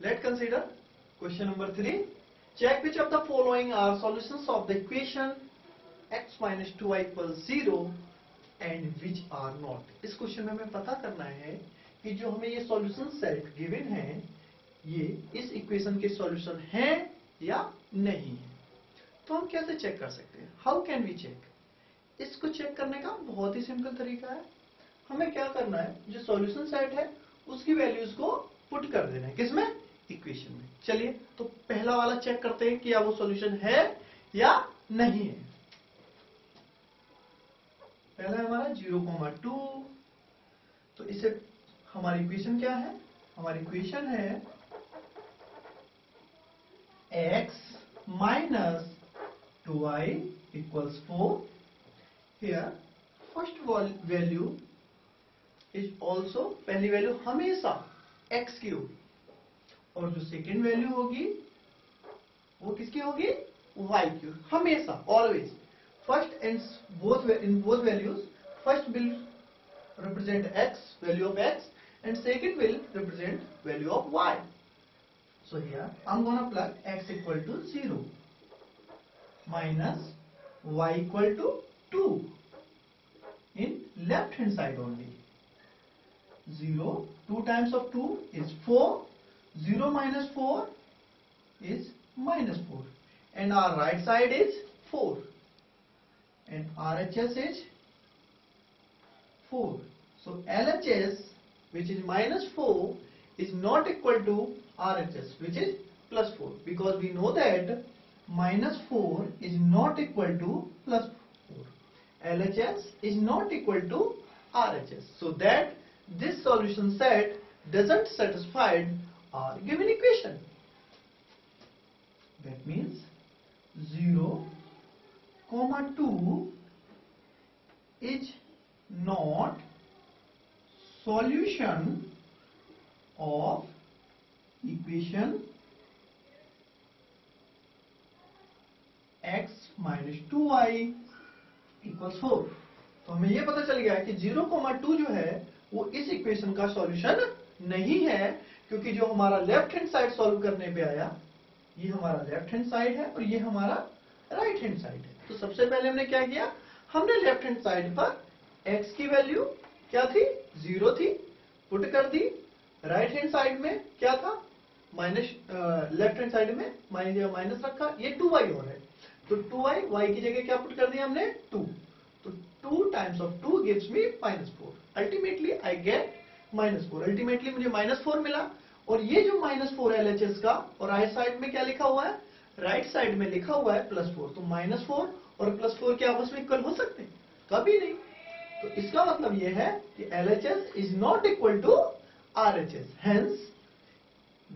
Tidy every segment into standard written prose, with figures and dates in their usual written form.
Let's consider question number 3. Check which of the following are solutions of the equation x minus 2y equals 0 and which are not. इस question में हमें पता करना है कि जो हमें ये सॉल्यूशन सेट गिवन है ये इस इक्वेशन के सॉल्यूशन हैं या नहीं है. तो हम कैसे चेक कर सकते हैं? How can we check? इसको चेक करने का बहुत ही सिंपल तरीका है. हमें क्या करना है, जो सॉल्यूशन सेट है उसकी वैल्यूज को पुट कर देना है. किसमें? इक्वेशन में. चलिए तो पहला वाला चेक करते हैं कि क्या वो सॉल्यूशन है या नहीं है. पहला है हमारा 0,2. तो इसे हमारी इक्वेशन क्या है? हमारी इक्वेशन है x minus 2y equals 4. Here first value is also, पहली वैल्यू हमेशा x की होगी और जो सेकेंड वैल्यू होगी वो किसकी होगी? y की. हमेशा, always. First and in both values, first will represent x, value of x, and second will represent value of y. So here I'm gonna plug x equal to 0 minus y equal to 2 in left hand side only. 0, 2 times of 2 is 4, 0 minus 4 is minus 4, and our right side is 4 and RHS is 4. So LHS, which is minus 4, is not equal to RHS, which is plus 4, because we know that minus 4 is not equal to plus 4. LHS is not equal to RHS. So that this solution set doesn't satisfy our given equation. That means 0, 2 is not solution of equation x minus 2y equals 4. तो हमें ये पता चल गया कि 0,2 जो है वो इस इक्वेशन का सॉल्यूशन नहीं है, क्योंकि जो हमारा लेफ्ट हैंड साइड सॉल्व करने पे आया ये हमारा लेफ्ट हैंड साइड है और ये हमारा राइट हैंड साइड है. तो सबसे पहले हमने क्या किया, हमने लेफ्ट हैंड साइड पर x की वैल्यू क्या थी? 0 थी, पुट कर दी. राइट हैंड साइड में क्या था? माइनस. लेफ्ट हैंड साइड में माइनस रखा. ये 2y और है तो 2y, y की जगह क्या पुट कर दिया हमने? 2. तो 2 times of 2 gives me minus 4. Ultimately I get minus 4. Ultimately मुझे minus 4 मिला. और ये जो minus 4 LHS का, और राइट साइड में क्या लिखा हुआ है? राइट साइड में लिखा हुआ है प्लस 4. तो माइनस 4 और प्लस 4 के आपस में इक्वल हो सकते हैं? कभी नहीं. तो इसका मतलब यह है कि LHS is not equal to RHS. Hence,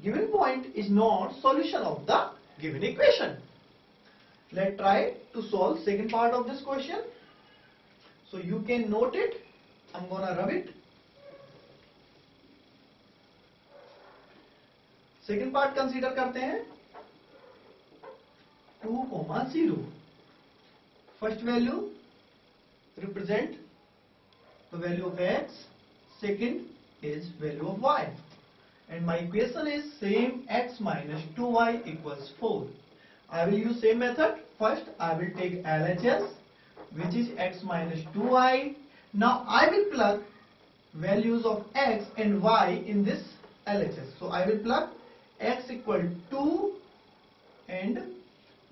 given point is not solution of the given equation. Let's try to solve second part of this question. So you can note it. I'm gonna rub it. Second part consider करते हैं. 2,0. First value represent the value of x. Second is value of y. And my equation is same, x minus 2y equals 4. I will use same method. First I will take LHS, which is x minus 2y. Now I will plug values of x and y in this LHS. So I will plug x equal 2 and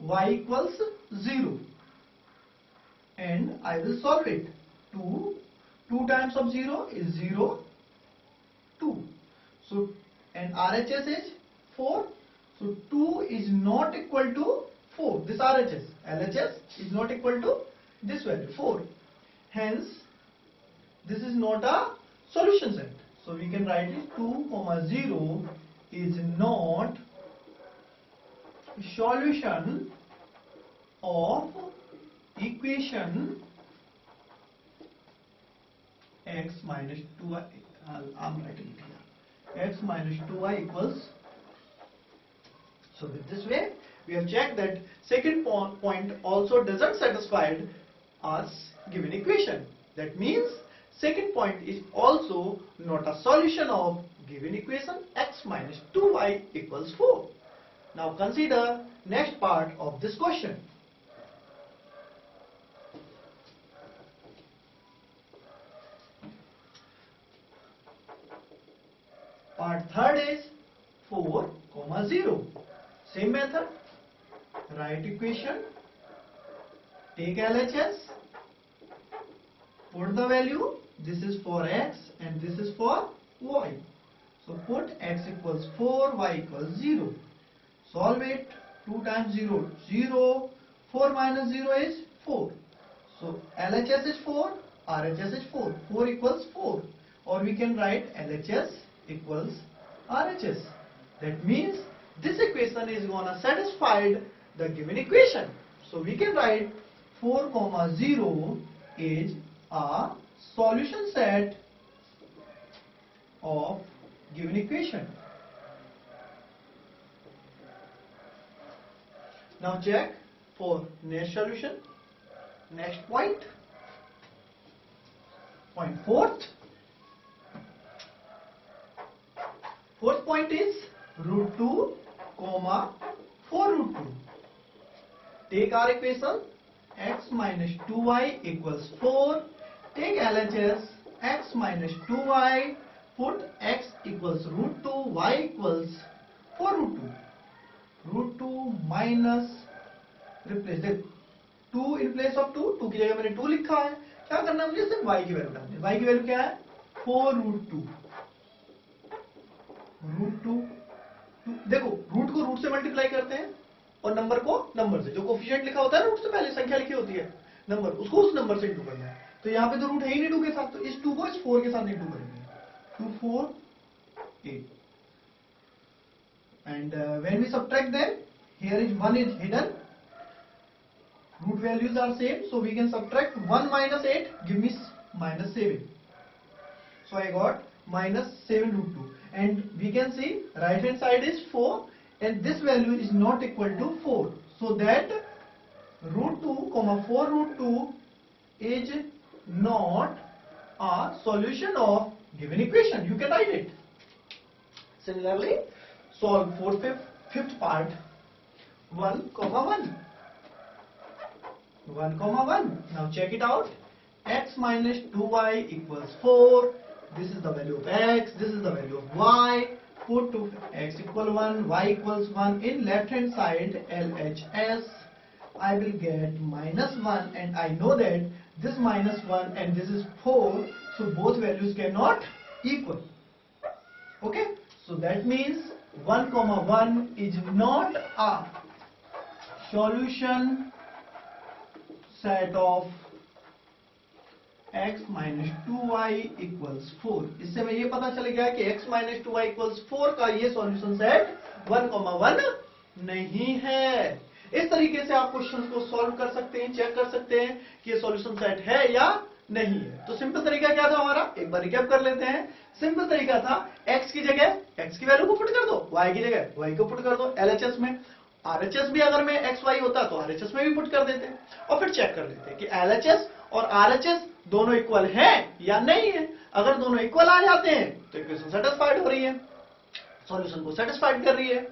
y equals 0. And I will solve it. 2 times of 0 is 0, 2. So, and RHS is 4. So 2 is not equal to 4. This RHS, LHS is not equal to this value 4. Hence, this is not a solution set. So we can write it 2,0 is not solution of equation x minus 2y. I'm writing it here. X minus 2y equals. So with this way, we have checked that second point also doesn't satisfy our given equation. That means Second point is also not a solution of given equation x minus 2y equals 4. Now consider next part of this question. Part third is 4, 0. Same method. Write equation. Take LHS. Put the value. This is for x and this is for y. So put x equals 4, y equals 0. Solve it. 2 times 0, 0. 4 minus 0 is 4. So LHS is 4, RHS is 4. 4 equals 4. Or we can write LHS equals RHS. That means this equation is gonna satisfy the given equation. So we can write 4, 0 is a solution set of given equation. Now check for next solution. Next point. Point fourth. Fourth point is root 2, 4 root 2. Take our equation x minus 2y equals 4. Take LHS x minus 2y. Put x equals root 2, y equals 4 root 2. Root 2 minus, replace the 2 in place of 2. 2 की जगह मैंने 2 लिखा है. क्या करना है मुझे? सिर्फ y की वैल्यू डालनी है. y की वैल्यू क्या है? 4 रूट 2. रूट 2. देखो रूट को रूट से मल्टीप्लाई करते हैं और नंबर को नंबर से. जो कोफिशिएंट लिखा होता है रूट से पहले संख्या लिखी होती है नंबर, उसको उस नंबर से इंटू करना है. तो यहाँ पे तो रूट है ही नहीं 2 के साथ, तो इस 2 को इस 4 के साथ इंटू करेंगे. 2 4 8. And when we subtract them, here is 1 is hidden. Root values are same, so we can subtract 1 minus 8, give me minus 7. So I got minus 7 root 2. And we can see right hand side is 4 and this value is not equal to 4. So that root 2, 4 root 2 is not a solution of given equation. You can write it. Similarly, solve for fifth part. 1, 1. 1, 1. Now check it out. X minus 2y equals 4. This is the value of x. This is the value of y. Put to x equal 1, y equals 1. In left hand side LHS, I will get minus 1 and I know that this minus 1 and this is 4. So both values cannot equal. Okay. So that means 1, 1 is not a solution set of x minus 2y equals 4. इससे हमें ये पता चल गया कि x minus 2y equals 4 का ये solution set 1, 1 नहीं है. इस तरीके से आप क्वेश्चंस को सॉल्व कर सकते हैं, चेक कर सकते हैं कि ये सॉल्यूशन सेट है या नहीं है. तो सिंपल तरीका क्या था हमारा, एक बार रिकैप कर लेते हैं. सिंपल तरीका था x की जगह x की वैल्यू को पुट कर दो, y की जगह y को पुट कर दो. LHS में RHS भी अगर में XY होता तो RHS में भी पुट कर देते और फिर चेक कर लेते कि LHS और RHS दोनों इक्वल हैं या नहीं है. अगर दोनों इक्वल आ जाते हैं तो इक्वेशन सेटिस्फाइड हो रही है, सॉल्यूशन को सेटिस्फाइड कर रही है.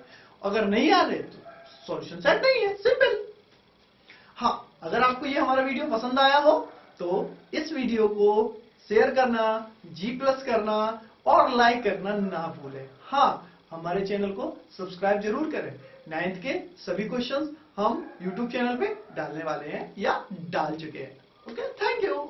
अगर नहीं आ रहे तो सॉल्यूशन सेट नहीं है. सिंपल. हाँ, अगर आपको ये हमारा वीडियो पसंद आया हो तो इस वीडियो को शेयर करना, G+ करना और लाइक करना ना भूलें. हाँ, हमारे चैनल को सब्सक्राइब जरूर करें. 9th के सभी क्वेश्चंस हम YouTube चैनल पे डालने वाले हैं या डाल चुके हैं. Okay, thank you.